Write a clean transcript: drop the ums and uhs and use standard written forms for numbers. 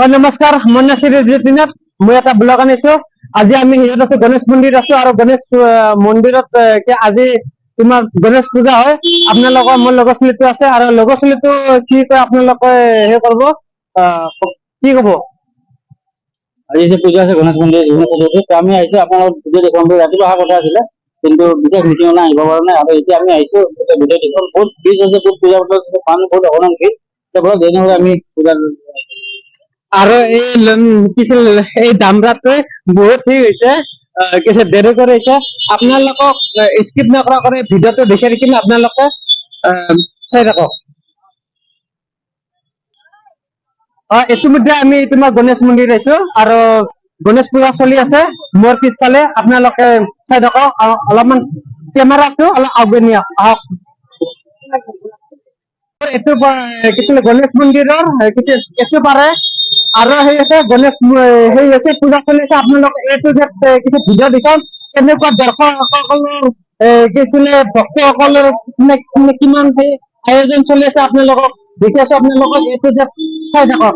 নমস্কাৰ, মই নাছিৰ দিনত মই এটা ব্লগ আনিছো। আজি আমি ইয়াত আছো, গণেশ মন্দিৰ আছো আৰু গণেশ মন্দিৰত আজি তোমাৰ গণেশ পূজা হয়। আপোনালোকৰ মোৰ লগৰ ছোৱালীটো আছে আৰু লগৰ ছোৱালীটো কি কয় আপোনালোকে সেই কৰিব, কি কব? আজি যে পূজা আছে গণেশ মন্দিৰ তো আমি আহিছো আপোনালোক ভিডিঅ' দেখুৱাম বুলি ৰাতিপুৱা অহা কথা আছিলে, কিন্তু বিশেষ মিটিং নাই, আহিব পৰা নাই। আৰু এতিয়া আমি আহিছো ভিডিঅ' দেখুৱাম। বহুত ভিৰ হৈছে, বহুত পূজা মানুহ বহুত অকণমান ভিৰ। যেনেহ'লে আমি পূজা আৰু এই দামৰাটোৱে বহুত ঠিক হৈছে, কিছু দেৰি কৰিছে। আপোনালোকক স্কিপ নকৰা কৰি ভিডিঅ'টো দেখি কিনে আপোনালোকে চাই থাকক। ইতিমধ্যে আমি তোমাৰ গণেশ মন্দিৰ আহিছো আৰু গণেশ পূজা চলি আছে মোৰ পিছফালে। আপোনালোকে চাই থাকক, অলপমান কেমেৰাটো অলপ আগুৱাই নিয়ক, আহক। এইটো কিছু গণেশ মন্দিৰৰ এইটো পাৰে আৰু সেই আছে গণেশ সেই আছে পূজা চলি আছে। আপোনালোকে এইটো যে কিছু ভিডিঅ' দেখাম, কেনেকুৱা দৰ্শকসকলৰ কিছুমানে ভক্তসকলৰ কিমান সেই আয়োজন চলি আছে আপোনালোকক দেখি আছো। আপোনালোকক এইটো যে চাই থাকক।